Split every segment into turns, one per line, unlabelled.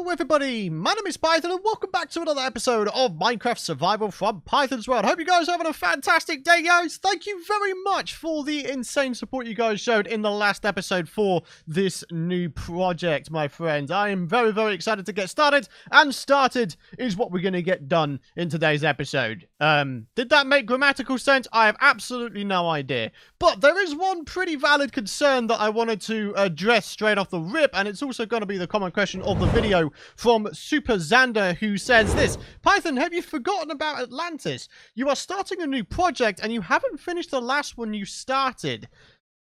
Hello everybody, my name is Python and welcome back to another episode of Minecraft Survival from Python's World. Hope you guys are having a fantastic day, guys. Thank you very much for the insane support you guys showed in the last episode for this new project, my friends. I am very, very excited to get started, and started is what we're going to get done in today's episode. Did that make grammatical sense? I have absolutely no idea. But there is one pretty valid concern that I wanted to address straight off the rip, and it's also going to be the common question of the video from Super Xander, who says this: Python, have you forgotten about Atlantis? You are starting a new project and you haven't finished the last one you started.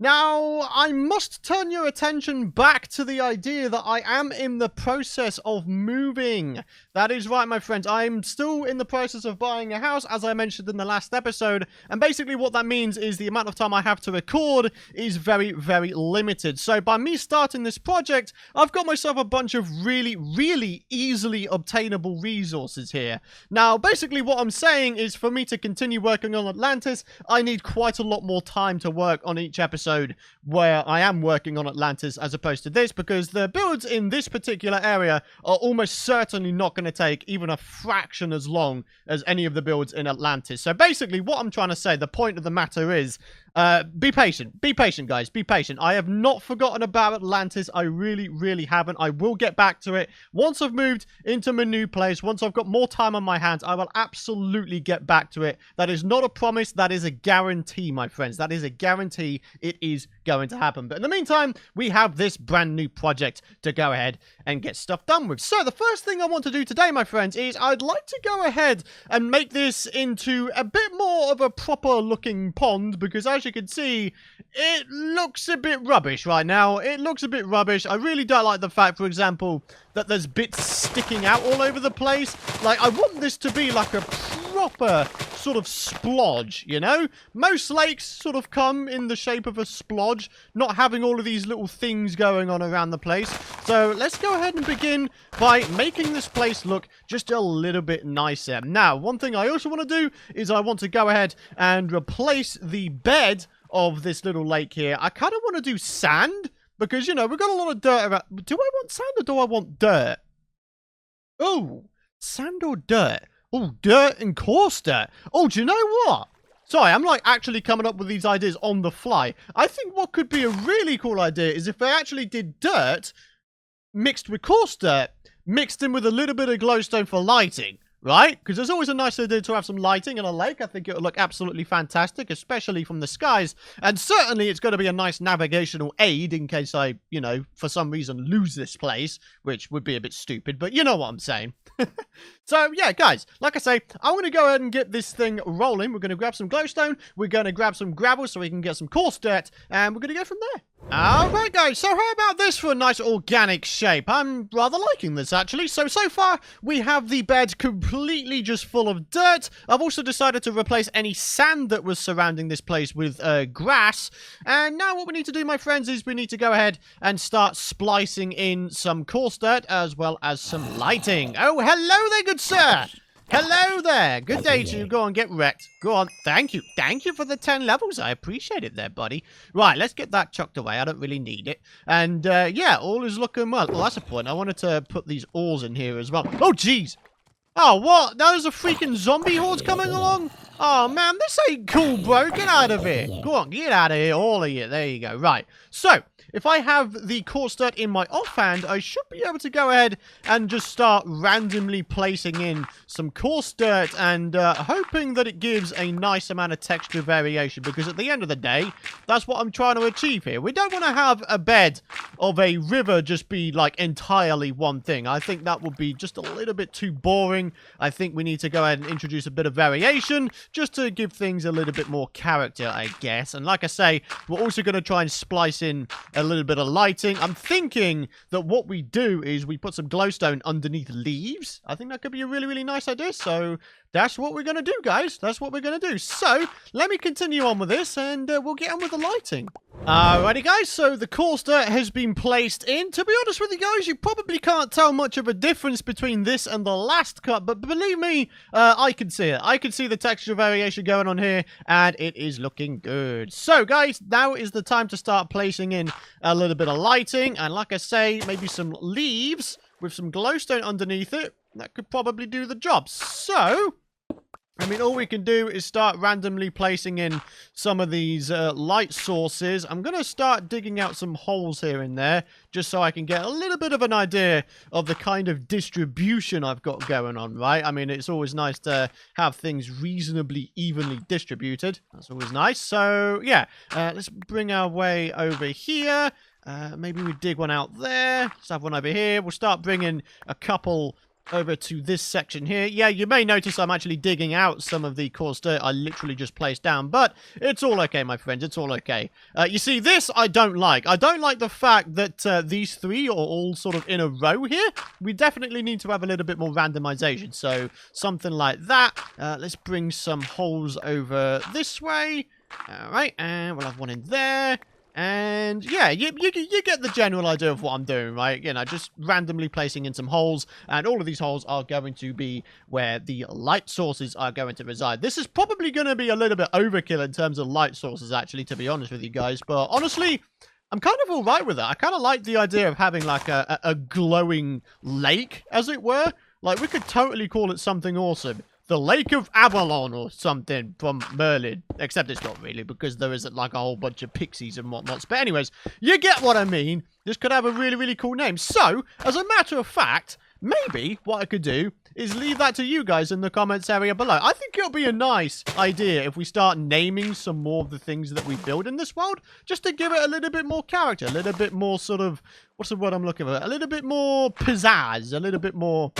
Now, I must turn your attention back to the idea that I am in the process of moving. That is right, my friends. I'm still in the process of buying a house, as I mentioned in the last episode. And basically what that means is the amount of time I have to record is very, very limited. So by me starting this project, I've got myself a bunch of really, really easily obtainable resources here. Now, basically what I'm saying is for me to continue working on Atlantis, I need quite a lot more time to work on each episode where I am working on Atlantis as opposed to this, because the builds in this particular area are almost certainly not going to take even a fraction as long as any of the builds in Atlantis. So basically what I'm trying to say, the point of the matter is, be patient. Be patient, guys. Be patient. I have not forgotten about Atlantis. I really, really haven't. I will get back to it. Once I've moved into my new place, once I've got more time on my hands, I will absolutely get back to it. That is not a promise. That is a guarantee, my friends. That is a guarantee. It is going to happen. But in the meantime, we have this brand new project to go ahead and get stuff done with. So the first thing I want to do today, my friends, is I'd like to go ahead and make this into a bit more of a proper looking pond, because as you can see, it looks a bit rubbish right now. It looks a bit rubbish. I really don't like the fact, for example, that there's bits sticking out all over the place. Like, I want this to be like a proper sort of splodge, you know? Most lakes sort of come in the shape of a splodge, not having all of these little things going on around the place. So let's go ahead and begin by making this place look just a little bit nicer. Now, one thing I also want to do is I want to go ahead and replace the bed of this little lake here. I kind of want to do sand, because, you know, we've got a lot of dirt around. Do I want sand or do I want dirt? Oh, sand or dirt? Oh, dirt and coarse dirt. Oh, do you know what? Sorry, I'm like actually coming up with these ideas on the fly. I think what could be a really cool idea is if I actually did dirt mixed with coarse dirt, mixed in with a little bit of glowstone for lighting. Right? Because there's always a nice idea to have some lighting in a lake. I think it would look absolutely fantastic, especially from the skies. And certainly it's going to be a nice navigational aid in case I, you know, for some reason lose this place, which would be a bit stupid, but you know what I'm saying. So, yeah, guys, like I say, I'm going to go ahead and get this thing rolling. We're going to grab some glowstone. We're going to grab some gravel so we can get some coarse dirt, and we're going to go from there. Alright guys, so how about this for a nice organic shape? I'm rather liking this actually. So far we have the bed completely just full of dirt. I've also decided to replace any sand that was surrounding this place with grass. And now what we need to do, my friends, is we need to go ahead and start splicing in some coarse dirt as well as some lighting. Oh, hello there, good sir! Hello there. Good day to you. Go on, get wrecked. Go on. Thank you. Thank you for the 10 levels. I appreciate it there, buddy. Right, let's get that chucked away. I don't really need it. And, yeah, all is looking well. Oh, that's a point. I wanted to put these ores in here as well. Oh, jeez. Oh, what? Now there's a freaking zombie horde coming along? Oh, man, this ain't cool, bro. Get out of here. Go on, get out of here, all of you. There you go. Right. So, if I have the coarse dirt in my offhand, I should be able to go ahead and just start randomly placing in some coarse dirt and hoping that it gives a nice amount of texture variation, because at the end of the day, that's what I'm trying to achieve here. We don't want to have a bed of a river just be like entirely one thing. I think that would be just a little bit too boring. I think we need to go ahead and introduce a bit of variation just to give things a little bit more character, I guess. And like I say, we're also going to try and splice in a little bit of lighting. I'm thinking that what we do is we put some glowstone underneath leaves. I think that could be a really, really nice idea. So that's what we're going to do, guys. That's what we're going to do. So let me continue on with this and we'll get on with the lighting. Alrighty, guys. So the coarse dirt has been placed in. To be honest with you guys, you probably can't tell much of a difference between this and the last cut, but believe me, I can see it. I can see the texture variation going on here, and it is looking good. So, guys, now is the time to start placing in a little bit of lighting, and like I say, maybe some leaves with some glowstone underneath it, that could probably do the job. So, I mean, all we can do is start randomly placing in some of these light sources. I'm going to start digging out some holes here and there, just so I can get a little bit of an idea of the kind of distribution I've got going on, right? I mean, it's always nice to have things reasonably evenly distributed. That's always nice. So, yeah, let's bring our way over here. Maybe we dig one out there. Let's have one over here. We'll start bringing a couple over to this section here. Yeah, you may notice I'm actually digging out some of the coarse dirt I literally just placed down, but it's all okay, my friends. It's all okay. You see, this I don't like. I don't like the fact that these three are all sort of in a row here. We definitely need to have a little bit more randomization, so something like that. Let's bring some holes over this way. All right, and we'll have one in there. And yeah, you get the general idea of what I'm doing, right? You know, just randomly placing in some holes, and all of these holes are going to be where the light sources are going to reside. This is probably going to be a little bit overkill in terms of light sources, actually, to be honest with you guys. But honestly, I'm kind of all right with that. I kind of like the idea of having like a glowing lake, as it were. Like, we could totally call it something awesome. The Lake of Avalon or something from Merlin. Except it's not really, because there isn't like a whole bunch of pixies and whatnots. But anyways, you get what I mean. This could have a really, really cool name. So, as a matter of fact, maybe what I could do is leave that to you guys in the comments area below. I think it'll be a nice idea if we start naming some more of the things that we build in this world, just to give it a little bit more character, a little bit more sort of, what's the word I'm looking for? A little bit more pizzazz, a little bit more...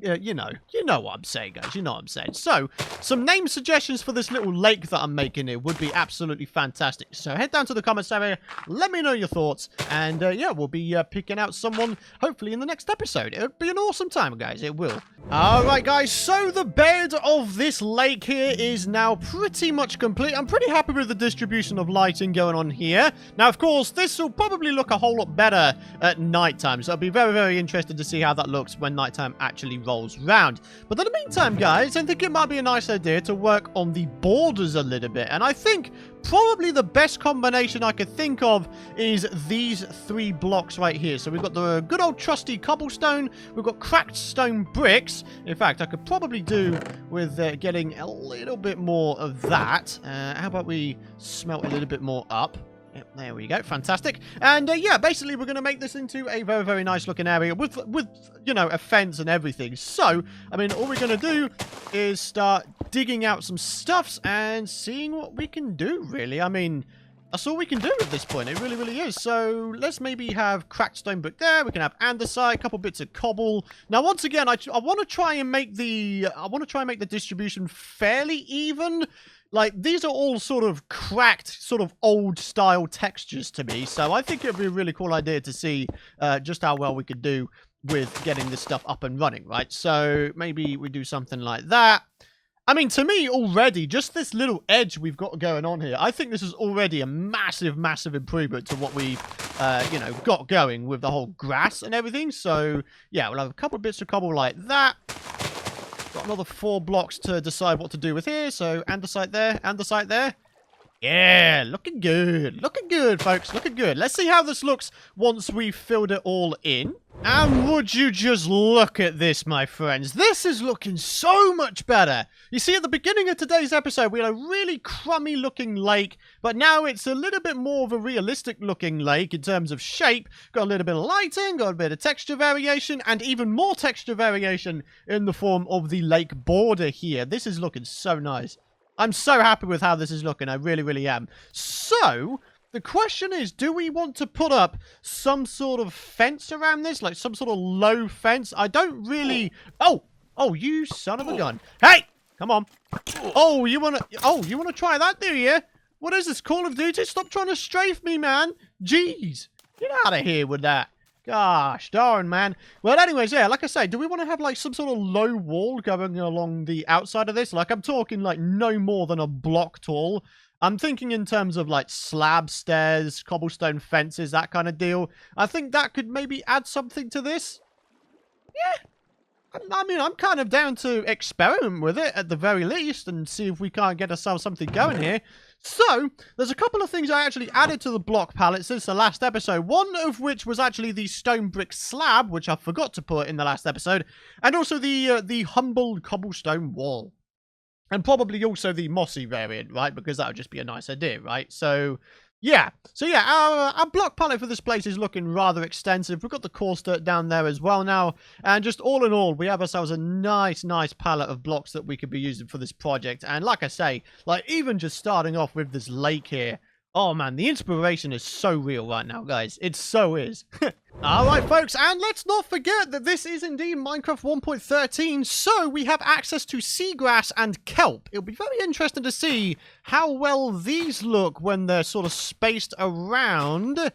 Yeah, you know what I'm saying, guys. You know what I'm saying. So, some name suggestions for this little lake that I'm making here would be absolutely fantastic. So, head down to the comments area, let me know your thoughts, and yeah, we'll be picking out someone, hopefully, in the next episode. It'll be an awesome time, guys. It will. Alright, guys, so the bed of this lake here is now pretty much complete. I'm pretty happy with the distribution of lighting going on here. Now, of course, this will probably look a whole lot better at nighttime, so I'll be very, very interested to see how that looks when nighttime actually rolls round. But in the meantime, guys, I think it might be a nice idea to work on the borders a little bit, and I think probably the best combination I could think of is these three blocks right here. So we've got the good old trusty cobblestone, we've got cracked stone bricks. In fact, I could probably do with getting a little bit more of that. How about we smelt a little bit more up? Yep, there we go. Fantastic. And yeah, basically we're going to make this into a very, very nice looking area with, you know, a fence and everything. So, I mean, all we're going to do is start digging out some stuffs and seeing what we can do, really. I mean, that's all we can do at this point. It really, really is. So, let's maybe have cracked stone brick there. We can have andesite, a couple bits of cobble. Now, once again, I want to try and make the distribution fairly even. Like, these are all sort of cracked, sort of old-style textures to me, so I think it would be a really cool idea to see just how well we could do with getting this stuff up and running, right? So, maybe we do something like that. I mean, to me, already, just this little edge we've got going on here, I think this is already a massive, massive improvement to what we've, you know, got going with the whole grass and everything. So, yeah, we'll have a couple of bits of cobble like that. Got another 4 blocks to decide what to do with here. So, andesite there, andesite there. Yeah, looking good. Looking good, folks. Looking good. Let's see how this looks once we've filled it all in. And would you just look at this, my friends. This is looking so much better. You see, at the beginning of today's episode, we had a really crummy looking lake, but now it's a little bit more of a realistic looking lake in terms of shape. Got a little bit of lighting, got a bit of texture variation, and even more texture variation in the form of the lake border here. This is looking so nice. I'm so happy with how this is looking. I really, really am. So, the question is, do we want to put up some sort of fence around this? Like some sort of low fence? I don't really... Oh, you son of a gun. Hey, come on. Oh, you want to try that, do you? What is this, Call of Duty? Stop trying to strafe me, man. Jeez. Get out of here with that. Gosh darn, man. Well, anyways, yeah, like I say, do we want to have, like, some sort of low wall going along the outside of this? Like, I'm talking, like, no more than a block tall. I'm thinking in terms of, like, slab stairs, cobblestone fences, that kind of deal. I think that could maybe add something to this. Yeah. I mean, I'm kind of down to experiment with it, at the very least, and see if we can't get ourselves something going here. So, there's a couple of things I actually added to the block palette since the last episode. One of which was actually the stone brick slab, which I forgot to put in the last episode. And also the humble cobblestone wall. And probably also the mossy variant, right? Because that would just be a nice idea, right? So, yeah. Our block palette for this place is looking rather extensive. We've got the coarse dirt down there as well now. And just all in all, we have ourselves a nice palette of blocks that we could be using for this project. And like I say, like even just starting off with this lake here. Oh man, the inspiration is so real right now, guys. It so is. Alright, folks, and let's not forget that this is indeed Minecraft 1.13, so we have access to seagrass and kelp. It'll be very interesting to see how well these look when they're sort of spaced around.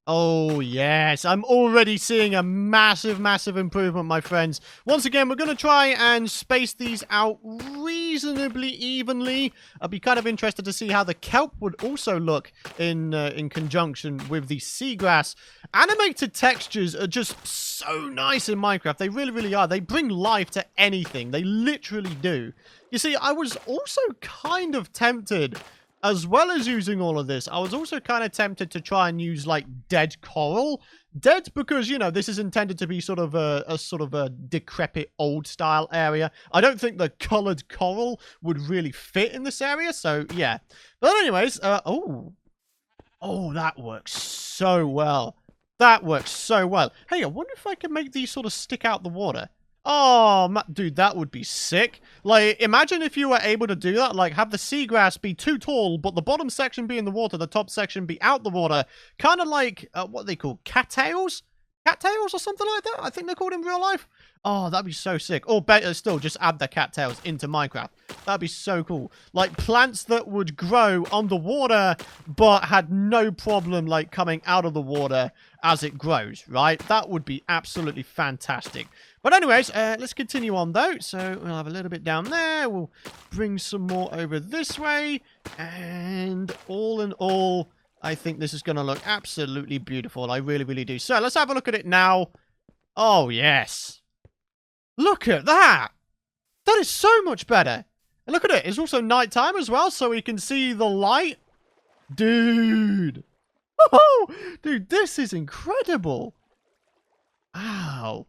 Oh, yes. I'm already seeing a massive improvement, my friends. Once again, we're going to try and space these out reasonably evenly. I'll be kind of interested to see how the kelp would also look in conjunction with the seagrass. Animated textures are just so nice in Minecraft. They really are. They bring life to anything. They literally do. You see, I was also kind of tempted... As well as using all of this, I was also kind of tempted to try and use, like, dead coral. Dead because, you know, this is intended to be sort of a decrepit old-style area. I don't think the colored coral would really fit in this area, so, yeah. But anyways, oh, that works so well. That works so well. Hey, I wonder if I can make these sort of stick out the water. Oh, dude, that would be sick. Like, imagine if you were able to do that. Like, have the seagrass be too tall, but the bottom section be in the water, the top section be out the water. Kind of like, what are they called? Cattails? Cattails or something like that? I think they're called in real life. Oh, that'd be so sick. Or better still, just add the cattails into Minecraft. That'd be so cool. Like, plants that would grow underwater, but had no problem, like, coming out of the water as it grows, right? That would be absolutely fantastic. But anyways, let's continue on, though. So, we'll have a little bit down there. We'll bring some more over this way. And all in all, I think this is going to look absolutely beautiful. I really do. So, let's have a look at it now. Oh, yes. Look at that! That is so much better! And look at it, it's also nighttime as well, so we can see the light. Dude! Oh! Dude, this is incredible! Wow.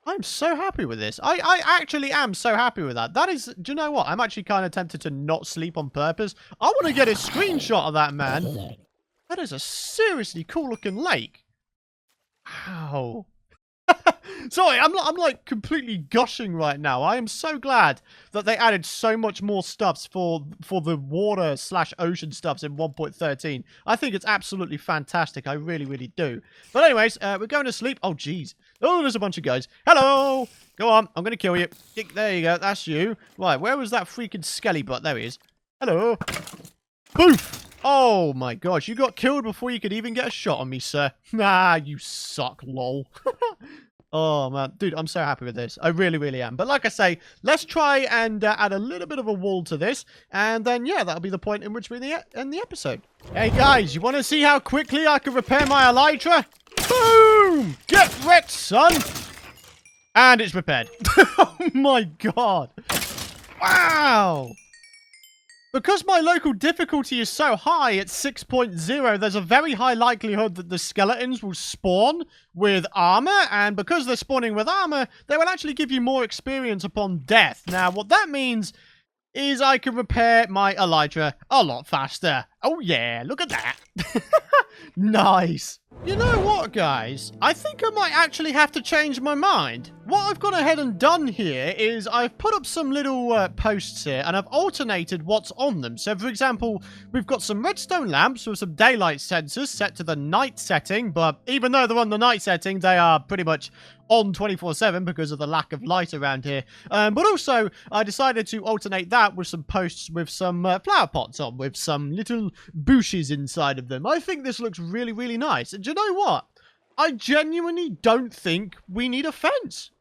I'm so happy with this. I actually am so happy with that. That is, do you know what? I'm actually kind of tempted to not sleep on purpose. I want to get a screenshot of that, man. That is a seriously cool-looking lake. Wow. Sorry, I'm like completely gushing right now. I am so glad that they added so much more stuffs for the water / ocean stuffs in 1.13. I think it's absolutely fantastic. I really do. But anyways, we're going to sleep. Oh, jeez. Oh, there's a bunch of guys. Hello! Go on, I'm going to kill you. There you go, that's you. Right, where was that freaking skelly butt? There he is. Hello. Boof! Oh my gosh, you got killed before you could even get a shot on me, sir. Nah, you suck, lol. Oh, man. Dude, I'm so happy with this. I really am. But like I say, let's try and add a little bit of a wall to this. And then, yeah, that'll be the point in which we end the episode. Hey, guys, you want to see how quickly I can repair my elytra? Boom! Get wrecked, son! And it's repaired. Oh, my God. Wow! Because my local difficulty is so high at 6.0, there's a very high likelihood that the skeletons will spawn with armor, and because they're spawning with armor, they will actually give you more experience upon death. Now, what that means is I can repair my elytra a lot faster. Oh yeah, look at that. Nice. You know what, guys? I think I might actually have to change my mind. What I've gone ahead and done here is I've put up some little posts here and I've alternated what's on them. So, for example, we've got some redstone lamps with some daylight sensors set to the night setting, but even though they're on the night setting, they are pretty much on 24/7 because of the lack of light around here. But also, I decided to alternate that with some posts with some flower pots on, with some little bushes inside of them. I think this looks really nice. And do you know what? I genuinely don't think we need a fence.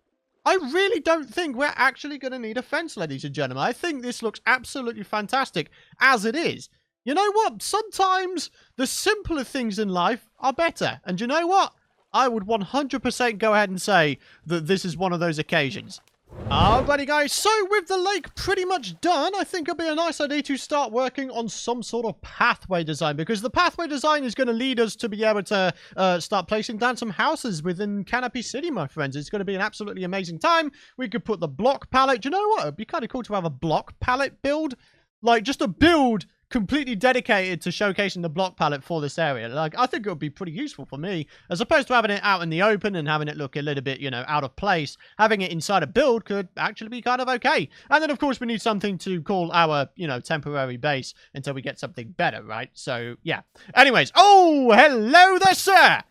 I really don't think we're actually going to need a fence, ladies and gentlemen. I think this looks absolutely fantastic as it is. You know what? Sometimes the simpler things in life are better. And you know what? I would 100% go ahead and say that this is one of those occasions. Alrighty guys, so with the lake pretty much done, I think it'll be a nice idea to start working on some sort of pathway design, because the pathway design is going to lead us to be able to start placing down some houses within Canopy City, my friends. It's going to be an absolutely amazing time. We could put the block palette. Do you know what? It'd be kind of cool to have a block palette build. Like, just a build completely dedicated to showcasing the block palette for this area. Like, I think it would be pretty useful for me, as opposed to having it out in the open and having it look a little bit, you know, out of place. Having it inside a build could actually be kind of okay. And then, of course, we need something to call our, you know, temporary base until we get something better, right? So, yeah. Anyways, oh, hello there, sir!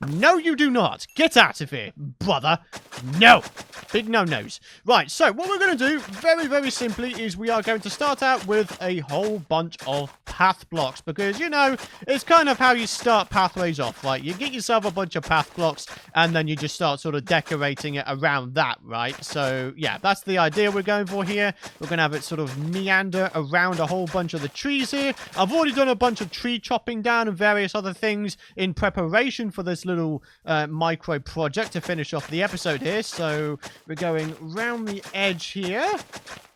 No, you do not. Get out of here, brother. No. Big no-nos. Right, so what we're going to do, very, very simply, is we are going to start out with a whole bunch of path blocks. Because, you know, it's kind of how you start pathways off, right? You get yourself a bunch of path blocks, and then you just start sort of decorating it around that, right? So, yeah, that's the idea we're going for here. We're going to have it sort of meander around a whole bunch of the trees here. I've already done a bunch of tree chopping down and various other things in preparation for this little micro project to finish off the episode here. So we're going round the edge here,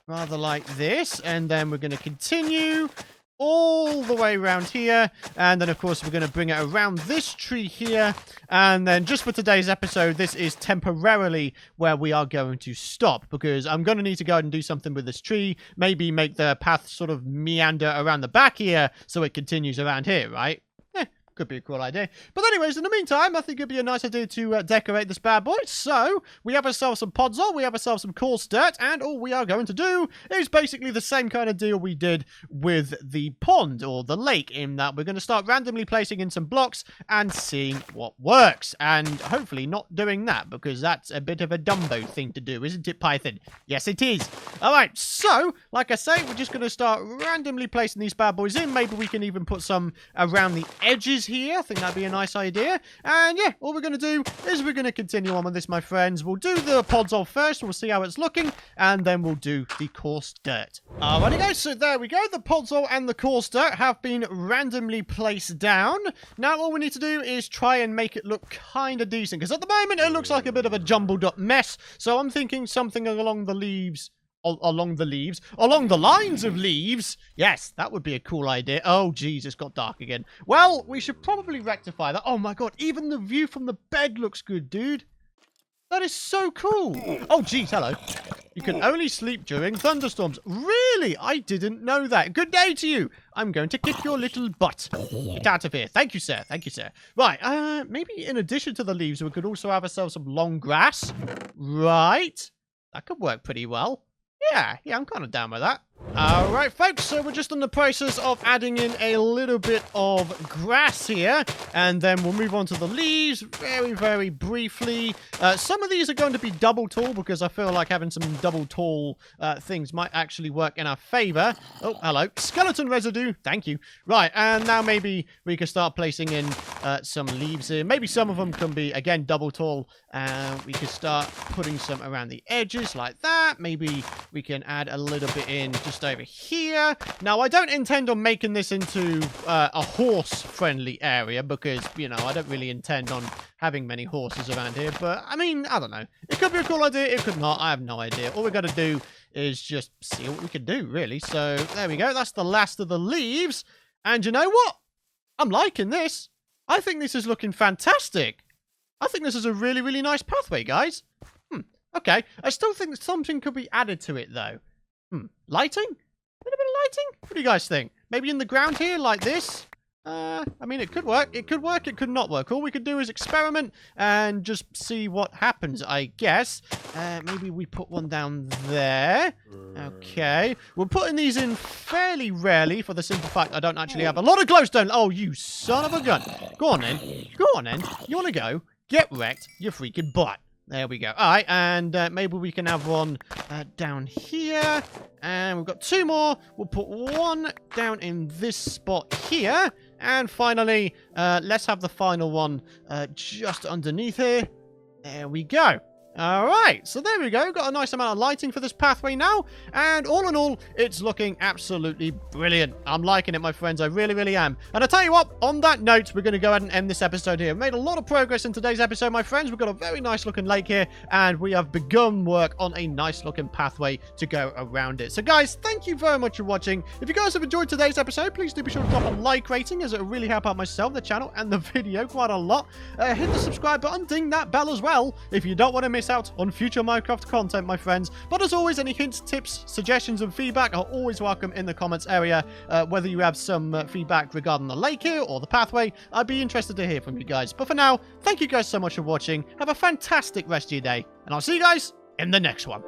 rather like this, and then we're going to continue all the way around here, and then of course we're going to bring it around this tree here, and then just for today's episode, this is temporarily where we are going to stop, because I'm going to need to go and do something with this tree, maybe make the path sort of meander around the back here so it continues around here, right? Could be a cool idea. But anyways, in the meantime, I think it'd be a nice idea to decorate this bad boy. So, we have ourselves some podzol, we have ourselves some coarse dirt, and all we are going to do is basically the same kind of deal we did with the pond, or the lake, in that we're going to start randomly placing in some blocks and seeing what works. And hopefully not doing that, because that's a bit of a Dumbo thing to do, isn't it, Python? Yes, it is. Alright, so, like I say, we're just going to start randomly placing these bad boys in. Maybe we can even put some around the edges here. I think that'd be a nice idea. And yeah, all we're going to do is we're going to continue on with this, my friends. We'll do the podzol first. We'll see how it's looking. And then we'll do the coarse dirt. Alrighty guys, so there we go. The podzol and the coarse dirt have been randomly placed down. Now all we need to do is try and make it look kind of decent. Because at the moment it looks like a bit of a jumbled up mess. So I'm thinking something along the leaves. Along the lines of leaves. Yes, that would be a cool idea. Oh, jeez, it's got dark again. Well, we should probably rectify that. Oh, my God, even the view from the bed looks good, dude. That is so cool. Oh, jeez, hello. You can only sleep during thunderstorms. Really? I didn't know that. Good day to you. I'm going to kick your little butt. Get out of here. Thank you, sir. Thank you, sir. Right, maybe in addition to the leaves, we could also have ourselves some long grass. Right. That could work pretty well. Yeah, I'm kind of down with that. Alright, folks, so we're just in the process of adding in a little bit of grass here, and then we'll move on to the leaves very, very briefly. Some of these are going to be double tall, because I feel like having some double tall things might actually work in our favor. Oh, hello. Skeleton residue. Thank you. Right, and now maybe we can start placing in some leaves here. Maybe some of them can be, again, double tall. We could start putting some around the edges like that. Maybe we can add a little bit in just over here. Now, I don't intend on making this into a horse-friendly area, because, you know, I don't really intend on having many horses around here. But, I mean, I don't know. It could be a cool idea. It could not. I have no idea. All we got to do is just see what we can do, really. So, there we go. That's the last of the leaves. And you know what? I'm liking this. I think this is looking fantastic. I think this is a really, really nice pathway, guys. Okay. I still think something could be added to it, though. Lighting? A little bit of lighting? What do you guys think? Maybe in the ground here, like this? I mean, it could work. It could work. It could not work. All we could do is experiment and just see what happens, I guess. Maybe we put one down there. Okay. We're putting these in fairly rarely for the simple fact I don't actually have a lot of glowstone. Oh, you son of a gun. Go on, then. Go on, then. You want to go? Get wrecked, you freaking butt. There we go. All right, and maybe we can have one down here. And we've got two more. We'll put one down in this spot here. And finally, let's have the final one just underneath here. There we go. Alright, so there we go. Got a nice amount of lighting for this pathway now. And all in all, it's looking absolutely brilliant. I'm liking it, my friends. I really, really am. And I tell you what, on that note, we're going to go ahead and end this episode here. Made a lot of progress in today's episode, my friends. We've got a very nice looking lake here. And we have begun work on a nice looking pathway to go around it. So guys, thank you very much for watching. If you guys have enjoyed today's episode, please do be sure to drop a like rating, as it will really help out myself, the channel, and the video quite a lot. Hit the subscribe button, ding that bell as well, if you don't want to miss out on future Minecraft content, my friends. But as always, any hints, tips, suggestions, and feedback are always welcome in the comments area. Whether you have some feedback regarding the lake here or the pathway, I'd be interested to hear from you guys. But for now, thank you guys so much for watching. Have a fantastic rest of your day, and I'll see you guys in the next one.